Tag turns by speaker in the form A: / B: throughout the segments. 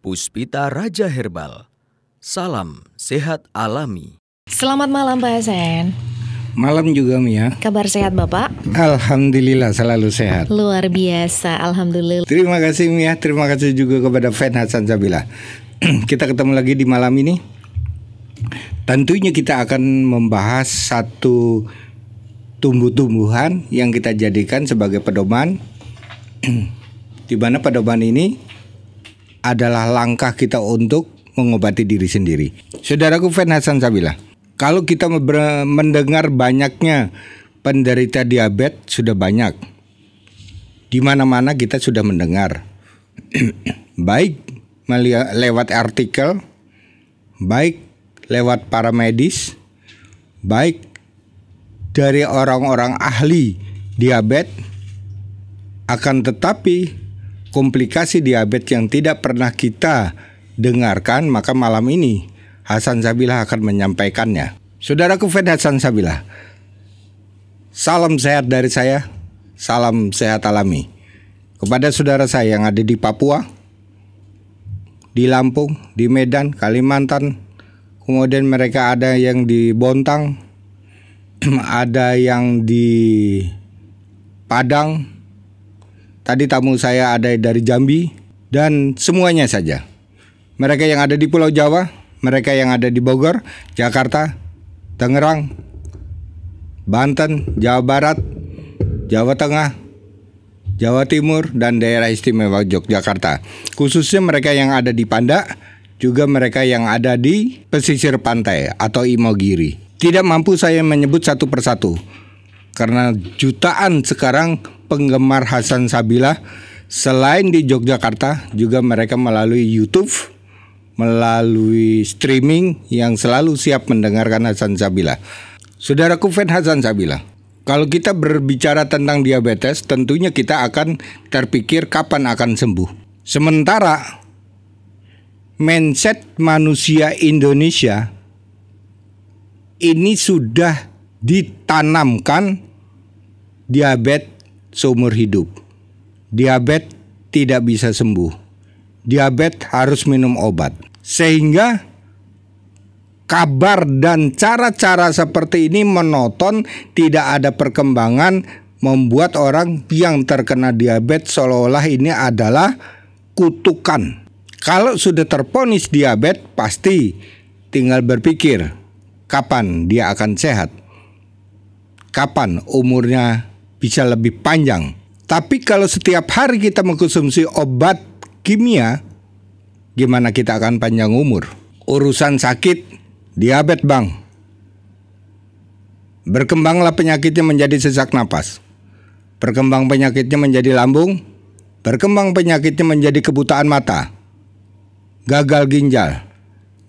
A: Puspita Raja Herbal. Salam sehat alami.
B: Selamat malam Pak Hasan.
C: Malam juga Mia.
B: Kabar sehat Bapak?
C: Alhamdulillah selalu sehat.
B: Luar biasa, Alhamdulillah.
C: Terima kasih Mia, terima kasih juga kepada fan Hasan Sabila. Kita ketemu lagi di malam ini. Tentunya kita akan membahas satu tumbuh-tumbuhan yang kita jadikan sebagai pedoman, di mana pedoman ini adalah langkah kita untuk mengobati diri sendiri. Saudaraku fan Hasan Sabila, kalau kita mendengar banyaknya penderita diabetes, sudah banyak. Di mana-mana kita sudah mendengar, baik lewat artikel, baik lewat para medis, baik dari orang-orang ahli diabetes. Akan tetapi komplikasi diabetes yang tidak pernah kita dengarkan, maka malam ini Hasan Sabila akan menyampaikannya. Saudaraku fan Hasan Sabila, salam sehat dari saya, salam sehat alami. Kepada saudara saya yang ada di Papua, di Lampung, di Medan, Kalimantan, kemudian mereka ada yang di Bontang, ada yang di Padang. Tadi tamu saya ada dari Jambi, dan semuanya saja. Mereka yang ada di Pulau Jawa, mereka yang ada di Bogor, Jakarta, Tangerang, Banten, Jawa Barat, Jawa Tengah, Jawa Timur, dan daerah istimewa Yogyakarta. Khususnya mereka yang ada di Panda, juga mereka yang ada di pesisir pantai atau Imogiri. Tidak mampu saya menyebut satu persatu, karena jutaan sekarang penggemar Hasan Sabila selain di Yogyakarta, juga mereka melalui YouTube, melalui streaming yang selalu siap mendengarkan Hasan Sabila. Saudaraku fan Hasan Sabila, kalau kita berbicara tentang diabetes, tentunya kita akan terpikir kapan akan sembuh. Sementara mindset manusia Indonesia ini sudah ditanamkan diabetes seumur hidup. Diabetes tidak bisa sembuh. Diabetes harus minum obat. Sehingga kabar dan cara-cara seperti ini monoton, tidak ada perkembangan, membuat orang yang terkena diabetes seolah-olah ini adalah kutukan. Kalau sudah terponis diabetes, pasti tinggal berpikir kapan dia akan sehat, kapan umurnya bisa lebih panjang. Tapi kalau setiap hari kita mengkonsumsi obat kimia, gimana kita akan panjang umur? Urusan sakit, diabetes bang. Berkembanglah penyakitnya menjadi sesak napas. Berkembang penyakitnya menjadi lambung. Berkembang penyakitnya menjadi kebutaan mata, gagal ginjal,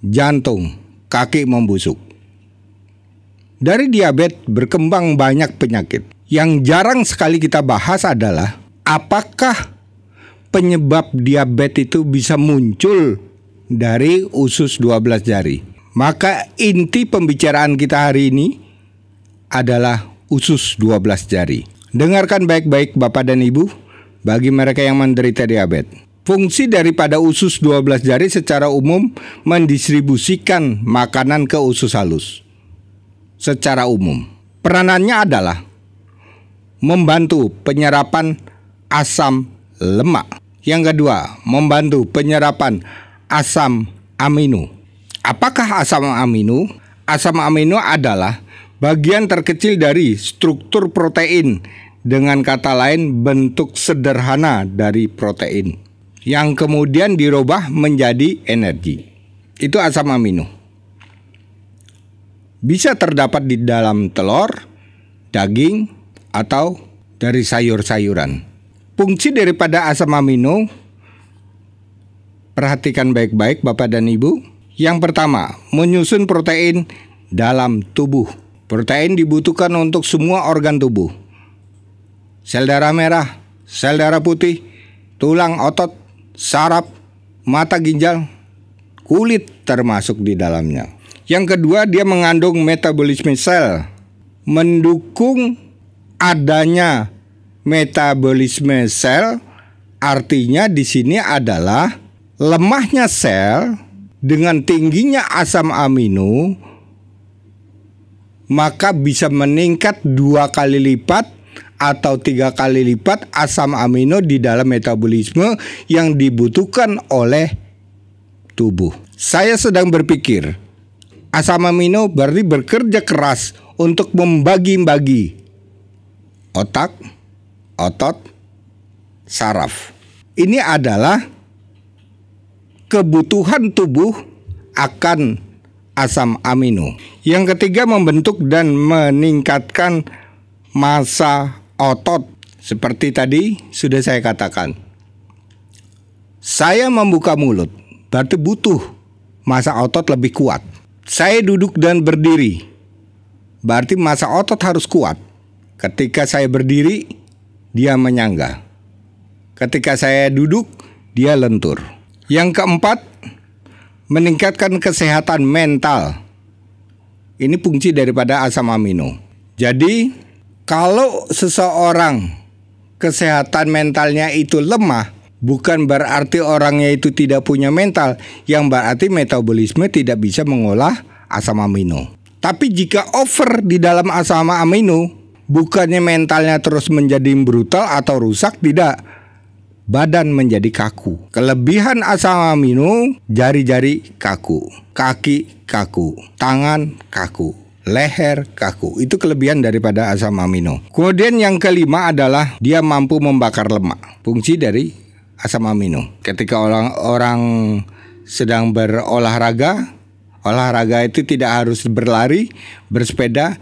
C: jantung, kaki membusuk. Dari diabetes berkembang banyak penyakit. Yang jarang sekali kita bahas adalah apakah penyebab diabetes itu bisa muncul dari usus 12 jari. Maka inti pembicaraan kita hari ini adalah usus 12 jari. Dengarkan baik-baik Bapak dan Ibu, bagi mereka yang menderita diabetes. Fungsi daripada usus 12 jari secara umum mendistribusikan makanan ke usus halus. Secara umum, peranannya adalah membantu penyerapan asam lemak. Yang kedua, membantu penyerapan asam amino. Apakah asam amino? Asam amino adalah bagian terkecil dari struktur protein, dengan kata lain bentuk sederhana dari protein, yang kemudian dirubah menjadi energi. Itu asam amino. Bisa terdapat di dalam telur, daging, atau dari sayur-sayuran. Fungsi daripada asam amino, perhatikan baik-baik Bapak dan Ibu. Yang pertama, menyusun protein dalam tubuh. Protein dibutuhkan untuk semua organ tubuh. Sel darah merah, sel darah putih, tulang, otot, saraf, mata, ginjal, kulit termasuk di dalamnya. Yang kedua, dia mengandung metabolisme sel, mendukung adanya metabolisme sel. Artinya di sini adalah lemahnya sel dengan tingginya asam amino, maka bisa meningkat 2 kali lipat atau 3 kali lipat asam amino di dalam metabolisme yang dibutuhkan oleh tubuh. Saya sedang berpikir, asam amino berarti bekerja keras untuk membagi-bagi otak, otot, saraf. Ini adalah kebutuhan tubuh akan asam amino. Yang ketiga, membentuk dan meningkatkan massa otot. Seperti tadi sudah saya katakan, saya membuka mulut berarti butuh massa otot lebih kuat. Saya duduk dan berdiri berarti massa otot harus kuat. Ketika saya berdiri, dia menyangga. Ketika saya duduk, dia lentur. Yang keempat, meningkatkan kesehatan mental. Ini fungsi daripada asam amino. Jadi, kalau seseorang kesehatan mentalnya itu lemah, bukan berarti orangnya itu tidak punya mental, yang berarti metabolisme tidak bisa mengolah asam amino. Tapi jika over di dalam asam amino, bukannya mentalnya terus menjadi brutal atau rusak, tidak. Badan menjadi kaku. Kelebihan asam amino, jari-jari kaku, kaki kaku, tangan kaku, leher kaku. Itu kelebihan daripada asam amino. Kemudian yang kelima adalah dia mampu membakar lemak. Fungsi dari asam amino. Ketika orang sedang berolahraga, olahraga itu tidak harus berlari, bersepeda,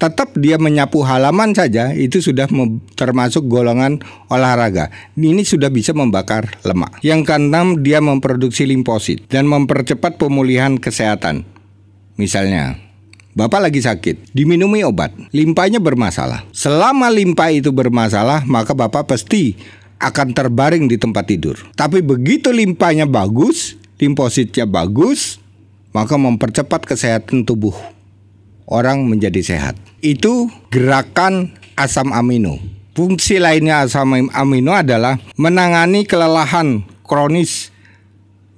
C: tetap dia menyapu halaman saja, itu sudah termasuk golongan olahraga. Ini sudah bisa membakar lemak. Yang keenam, dia memproduksi limfosit dan mempercepat pemulihan kesehatan. Misalnya, Bapak lagi sakit, diminumi obat, limpanya bermasalah. Selama limpa itu bermasalah, maka Bapak pasti akan terbaring di tempat tidur. Tapi begitu limpanya bagus, limfositnya bagus, maka mempercepat kesehatan tubuh. Orang menjadi sehat. Itu gerakan asam amino. Fungsi lainnya asam amino adalah menangani kelelahan kronis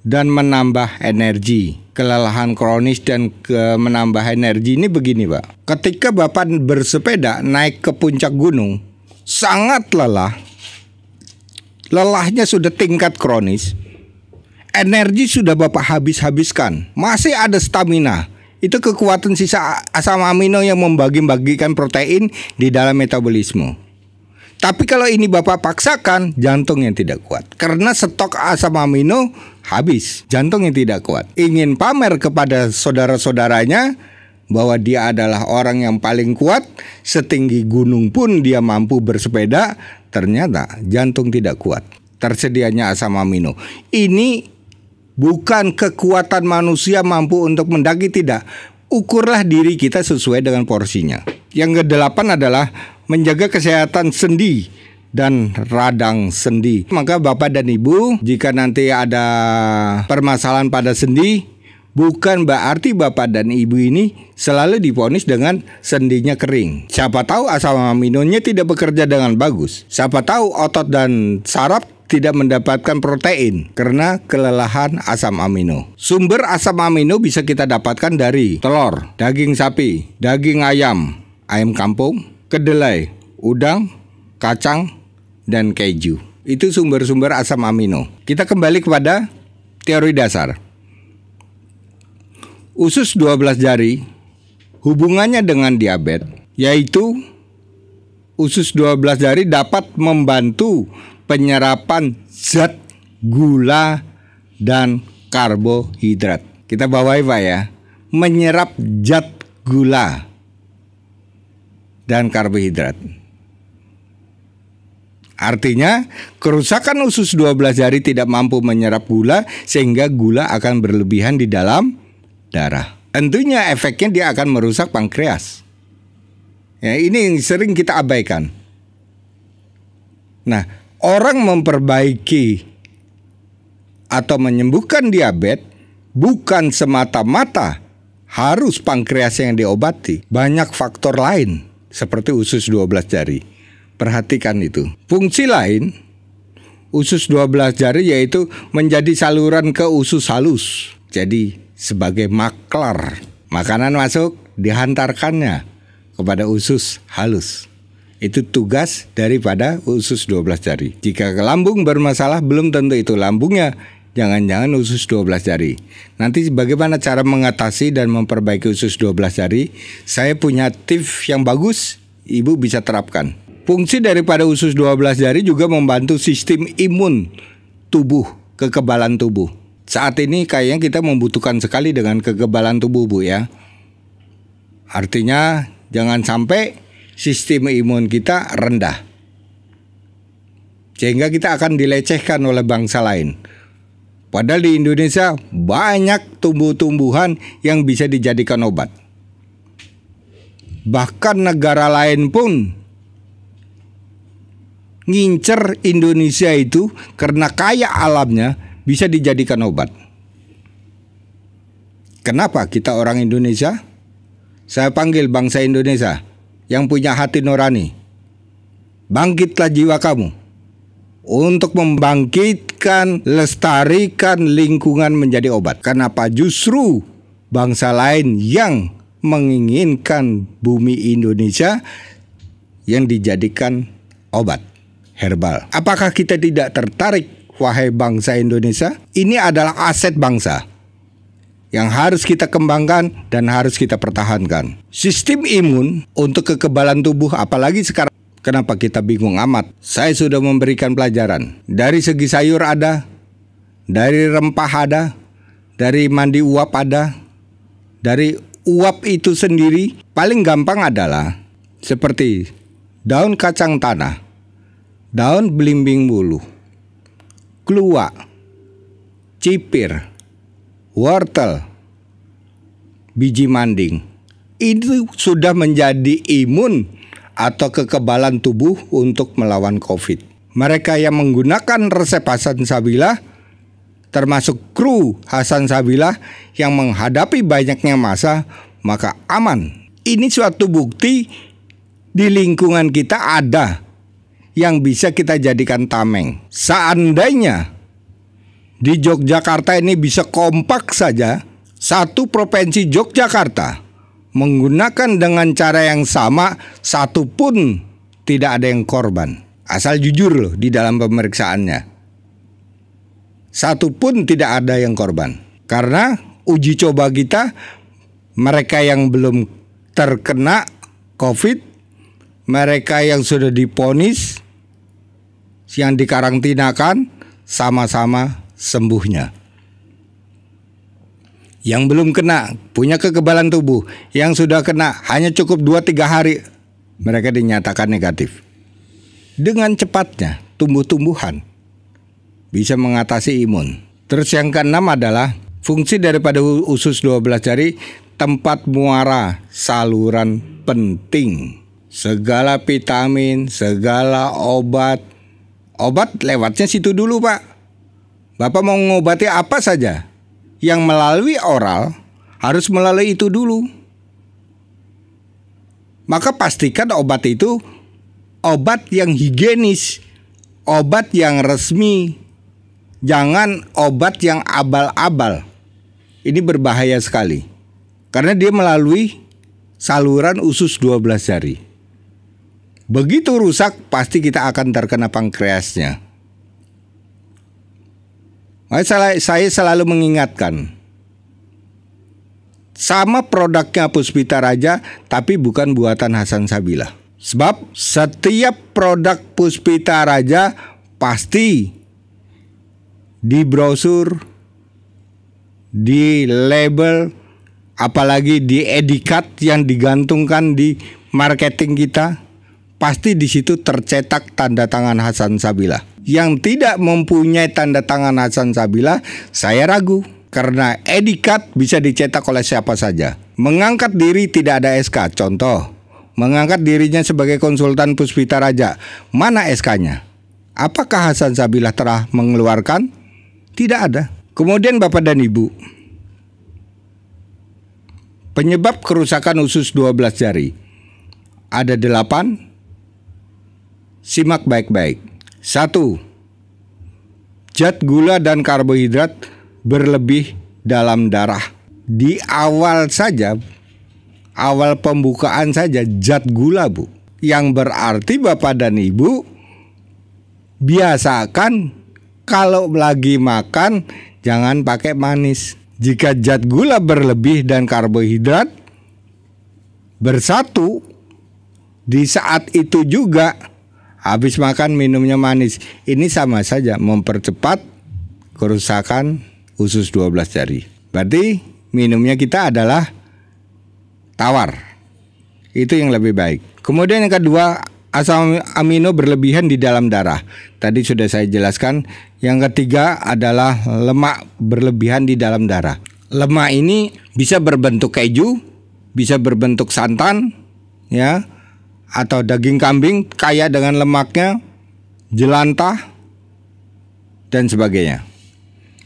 C: dan menambah energi. Kelelahan kronis dan menambah energi ini begini, Pak. Ketika Bapak bersepeda naik ke puncak gunung, sangat lelah. Lelahnya sudah tingkat kronis. Energi sudah Bapak habis-habiskan. Masih ada stamina. Itu kekuatan sisa asam amino yang membagi-bagikan protein di dalam metabolisme. Tapi kalau ini Bapak paksakan, jantung yang tidak kuat. Karena stok asam amino habis, jantung yang tidak kuat. Ingin pamer kepada saudara-saudaranya bahwa dia adalah orang yang paling kuat, setinggi gunung pun dia mampu bersepeda, ternyata jantung tidak kuat. Tersedianya asam amino. Ini bukan kekuatan manusia mampu untuk mendaki, tidak. Ukurlah diri kita sesuai dengan porsinya. Yang kedelapan adalah menjaga kesehatan sendi dan radang sendi. Maka Bapak dan Ibu, jika nanti ada permasalahan pada sendi, bukan berarti Bapak dan Ibu ini selalu divonis dengan sendinya kering. Siapa tahu asam aminonya tidak bekerja dengan bagus. Siapa tahu otot dan saraf tidak mendapatkan protein karena kelelahan asam amino. Sumber asam amino bisa kita dapatkan dari telur, daging sapi, daging ayam, ayam kampung, kedelai, udang, kacang, dan keju. Itu sumber-sumber asam amino. Kita kembali kepada teori dasar. Usus 12 jari hubungannya dengan diabetes, yaitu usus 12 jari dapat membantu penyerapan zat, gula, dan karbohidrat. Kita bawahi Pak ya, menyerap zat, gula, dan karbohidrat. Artinya kerusakan usus 12 jari tidak mampu menyerap gula, sehingga gula akan berlebihan di dalam darah. Tentunya efeknya dia akan merusak pankreas. Ya, ini yang sering kita abaikan. Nah, orang memperbaiki atau menyembuhkan diabetes bukan semata-mata harus pankreas yang diobati. Banyak faktor lain seperti usus 12 jari. Perhatikan itu. Fungsi lain, usus 12 jari yaitu menjadi saluran ke usus halus. Jadi sebagai maklar, makanan masuk dihantarkannya kepada usus halus. Itu tugas daripada usus 12 jari. Jika lambung bermasalah belum tentu itu lambungnya, jangan-jangan usus 12 jari. Nanti bagaimana cara mengatasi dan memperbaiki usus 12 jari? Saya punya tips yang bagus, Ibu bisa terapkan. Fungsi daripada usus 12 jari juga membantu sistem imun tubuh, kekebalan tubuh. Saat ini kayaknya kita membutuhkan sekali dengan kekebalan tubuh, Bu, ya. Artinya jangan sampai sistem imun kita rendah, sehingga kita akan dilecehkan oleh bangsa lain. Padahal di Indonesia banyak tumbuh-tumbuhan yang bisa dijadikan obat. Bahkan negara lain pun ngincer Indonesia itu karena kaya alamnya bisa dijadikan obat. Kenapa kita orang Indonesia? Saya panggil bangsa Indonesia yang punya hati nurani. Bangkitlah jiwa kamu untuk membangkitkan, lestarikan lingkungan menjadi obat. Kenapa justru bangsa lain yang menginginkan bumi Indonesia yang dijadikan obat herbal? Apakah kita tidak tertarik, wahai bangsa Indonesia? Ini adalah aset bangsa yang harus kita kembangkan dan harus kita pertahankan. Sistem imun untuk kekebalan tubuh, apalagi sekarang. Kenapa kita bingung amat? Saya sudah memberikan pelajaran. Dari segi sayur ada, dari rempah ada, dari mandi uap ada. Dari uap itu sendiri paling gampang adalah seperti daun kacang tanah, daun belimbing bulu, keluak, cipir, wortel, biji manding. Itu sudah menjadi imun atau kekebalan tubuh untuk melawan COVID. Mereka yang menggunakan resep Hasan Sabilah, termasuk kru Hasan Sabilah yang menghadapi banyaknya masa, maka aman. Ini suatu bukti di lingkungan kita ada yang bisa kita jadikan tameng. Seandainya di Yogyakarta ini bisa kompak saja, satu provinsi Yogyakarta menggunakan dengan cara yang sama, satu pun tidak ada yang korban. Asal jujur loh di dalam pemeriksaannya. Satu pun tidak ada yang korban. Karena uji coba kita, mereka yang belum terkena COVID, mereka yang sudah divonis, yang dikarantinakan, sama-sama sembuhnya. Yang belum kena punya kekebalan tubuh, yang sudah kena hanya cukup 2-3 hari mereka dinyatakan negatif. Dengan cepatnya tumbuh-tumbuhan bisa mengatasi imun. Terus yang keenam adalah fungsi daripada usus 12 jari, tempat muara saluran penting. Segala vitamin, segala obat lewatnya situ dulu, Pak. Bapak mau ngobati apa saja yang melalui oral harus melalui itu dulu. Maka pastikan obat itu obat yang higienis, obat yang resmi, jangan obat yang abal-abal. Ini berbahaya sekali karena dia melalui saluran usus 12 jari. Begitu rusak pasti kita akan terkena pankreasnya. Saya selalu mengingatkan, sama produknya Puspita Raja, tapi bukan buatan Hasan Sabilah. Sebab setiap produk Puspita Raja pasti di brosur, di label, apalagi di etiket yang digantungkan di marketing kita, pasti di situ tercetak tanda tangan Hasan Sabilah. Yang tidak mempunyai tanda tangan Hasan Sabilah, saya ragu. Karena etiket bisa dicetak oleh siapa saja. Mengangkat diri tidak ada SK. Contoh, mengangkat dirinya sebagai konsultan Puspita Raja. Mana SK-nya? Apakah Hasan Sabilah telah mengeluarkan? Tidak ada. Kemudian Bapak dan Ibu, penyebab kerusakan usus 12 jari ada 8. Simak baik-baik. 1. zat gula dan karbohidrat berlebih dalam darah. Di awal saja, awal pembukaan saja zat gula, Bu. Yang berarti Bapak dan Ibu biasakan kalau lagi makan jangan pakai manis. Jika zat gula berlebih dan karbohidrat bersatu, di saat itu juga habis makan minumnya manis, ini sama saja mempercepat kerusakan usus 12 jari. Berarti minumnya kita adalah tawar. Itu yang lebih baik. Kemudian yang kedua, asam amino berlebihan di dalam darah. Tadi sudah saya jelaskan. Yang ketiga adalah lemak berlebihan di dalam darah. Lemak ini bisa berbentuk keju, bisa berbentuk santan, ya, atau daging kambing kaya dengan lemaknya, jelantah, dan sebagainya.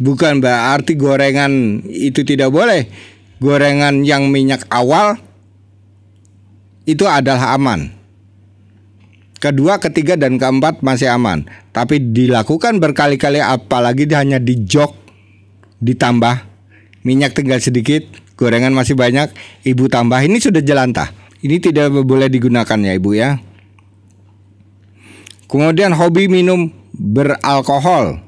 C: Bukan berarti gorengan itu tidak boleh. Gorengan yang minyak awal itu adalah aman. Kedua, ketiga, dan keempat masih aman. Tapi dilakukan berkali-kali, apalagi hanya di jok, ditambah minyak tinggal sedikit, gorengan masih banyak, Ibu tambah, ini sudah jelantah. Ini tidak boleh digunakan ya Ibu ya. Kemudian hobi minum beralkohol.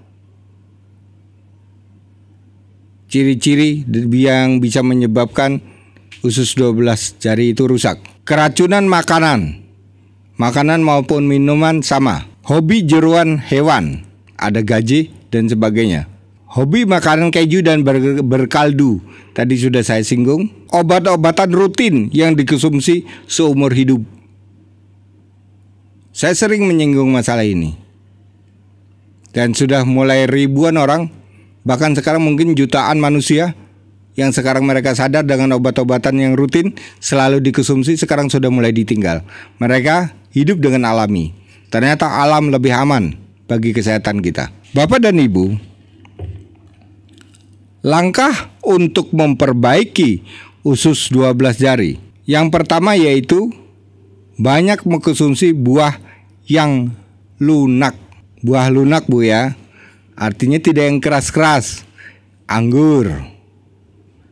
C: Ciri-ciri yang bisa menyebabkan usus 12 jari itu rusak. Keracunan makanan. Makanan maupun minuman sama. Hobi jeroan hewan. Ada gaji dan sebagainya. Hobi makanan keju dan berkaldu. Tadi sudah saya singgung. Obat-obatan rutin yang dikonsumsi seumur hidup. Saya sering menyinggung masalah ini. Dan sudah mulai ribuan orang, bahkan sekarang mungkin jutaan manusia yang sekarang mereka sadar dengan obat-obatan yang rutin selalu dikonsumsi sekarang sudah mulai ditinggal. Mereka hidup dengan alami. Ternyata alam lebih aman bagi kesehatan kita. Bapak dan Ibu, langkah untuk memperbaiki usus 12 jari. Yang pertama yaitu banyak mengkonsumsi buah yang lunak. Buah lunak Bu ya. Artinya tidak yang keras-keras. Anggur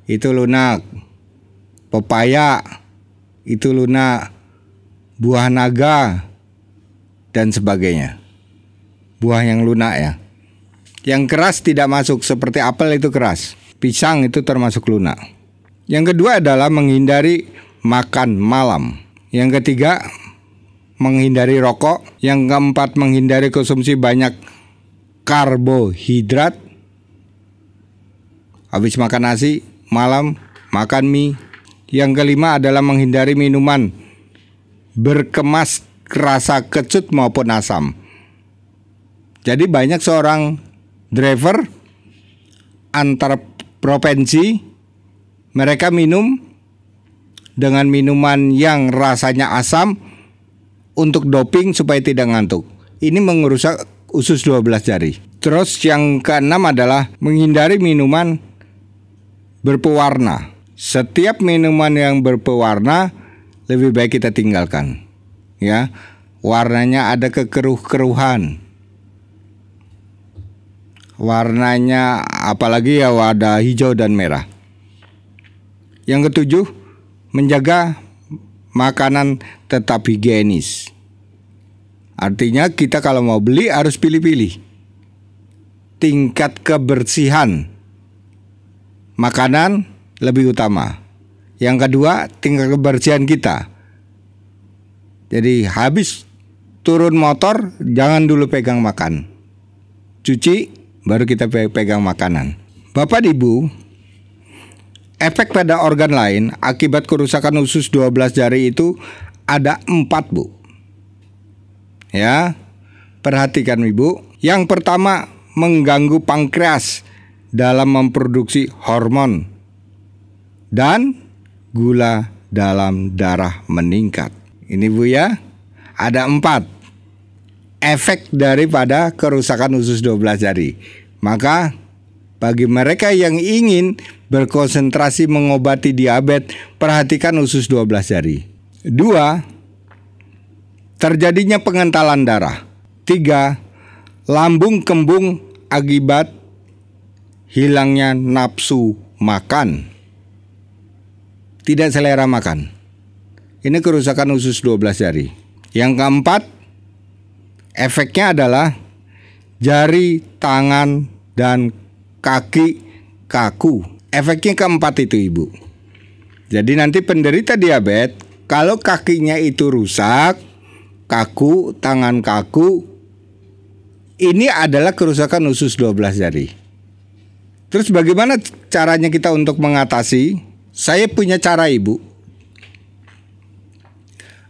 C: itu lunak. Pepaya itu lunak. Buah naga dan sebagainya. Buah yang lunak ya. Yang keras tidak masuk, seperti apel itu keras. Pisang itu termasuk lunak. Yang kedua adalah menghindari makan malam. Yang ketiga menghindari rokok. Yang keempat menghindari konsumsi banyak karbohidrat. Habis makan nasi, malam makan mie. Yang kelima adalah menghindari minuman berkemas rasa kecut maupun asam. Jadi banyak seorang driver antar provinsi, mereka minum dengan minuman yang rasanya asam untuk doping supaya tidak ngantuk. Ini mengerusak usus 12 jari. Terus yang keenam adalah menghindari minuman berpewarna. Setiap minuman yang berpewarna lebih baik kita tinggalkan. Ya, warnanya ada kekeruh-keruhan. Warnanya apalagi ya ada hijau dan merah. Yang ketujuh, menjaga makanan tetap higienis. Artinya kita kalau mau beli harus pilih-pilih. Tingkat kebersihan makanan lebih utama. Yang kedua, tingkat kebersihan kita. Jadi habis turun motor jangan dulu pegang makan. Cuci baru kita pegang makanan. Bapak Ibu, efek pada organ lain akibat kerusakan usus 12 jari itu ada 4 Bu. Ya, perhatikan Ibu. Yang pertama, mengganggu pankreas dalam memproduksi hormon dan gula dalam darah meningkat. Ini Bu ya, ada 4 efek daripada kerusakan usus 12 jari. Maka bagi mereka yang ingin berkonsentrasi mengobati diabetes, perhatikan usus 12 jari. 2, terjadinya pengentalan darah. 3, lambung kembung akibat hilangnya nafsu makan, tidak selera makan. Ini kerusakan usus 12 jari. Yang keempat, efeknya adalah jari, tangan, dan kaki kaku. Efeknya keempat itu, Ibu. Jadi nanti penderita diabetes, kalau kakinya itu rusak, kaku, tangan kaku, ini adalah kerusakan usus 12 jari. Terus bagaimana caranya kita untuk mengatasi? Saya punya cara, Ibu.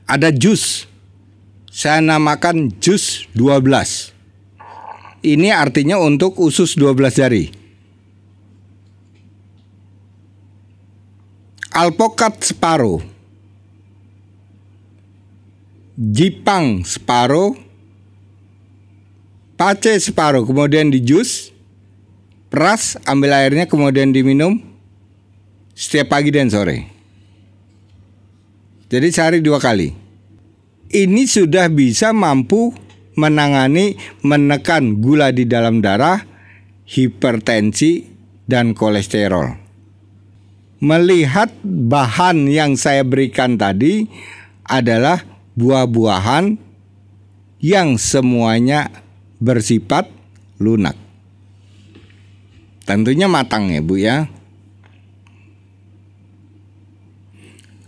C: Ada jus. Saya namakan jus 12. Ini artinya untuk usus 12 jari. Alpokat separuh, jipang separuh, pace separuh, kemudian di jus, peras, ambil airnya, kemudian diminum setiap pagi dan sore. Jadi sehari 2 kali. Ini sudah bisa mampu menangani, menekan gula di dalam darah, hipertensi, dan kolesterol. Melihat bahan yang saya berikan tadi adalah buah-buahan yang semuanya bersifat lunak. Tentunya matang ya, Bu ya.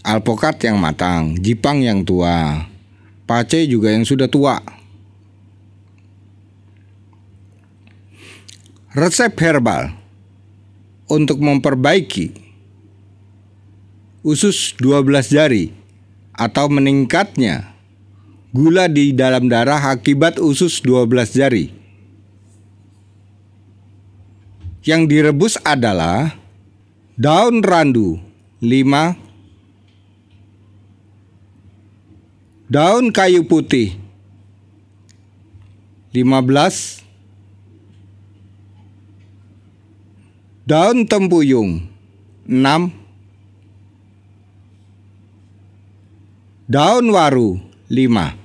C: Alpokat yang matang, jipang yang tua, pace juga yang sudah tua. Resep herbal untuk memperbaiki usus 12 jari atau meningkatnya gula di dalam darah akibat usus 12 jari. Yang direbus adalah daun randu 5, daun kayu putih 15, daun tempuyung 6, daun waru 5.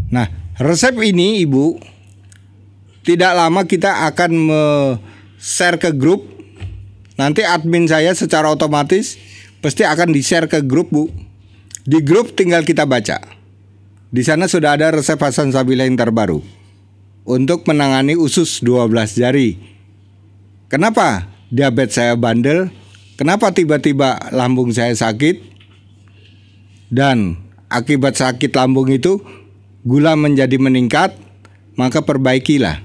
C: Nah, resep ini Ibu, tidak lama kita akan share ke grup. Nanti admin saya secara otomatis pasti akan di-share ke grup, Bu. Di grup tinggal kita baca. Di sana sudah ada resep Hasan Sabila yang terbaru untuk menangani usus 12 jari. Kenapa diabetes saya bandel? Kenapa tiba-tiba lambung saya sakit? Dan akibat sakit lambung itu gula menjadi meningkat, maka perbaikilah.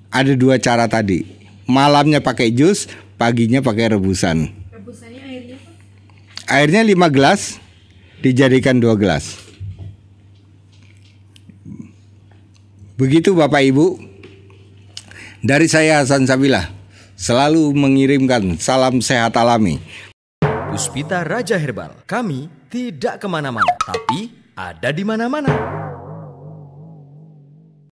C: Ada 2 cara tadi. Malamnya pakai jus, paginya pakai rebusan.
B: Rebusannya airnya apa?
C: Airnya 5 gelas, dijadikan 2 gelas. Begitu Bapak Ibu. Dari saya Hasan Sabila, selalu mengirimkan salam sehat alami.
A: Puspita Raja Herbal, kami tidak kemana-mana, tapi ada di mana-mana.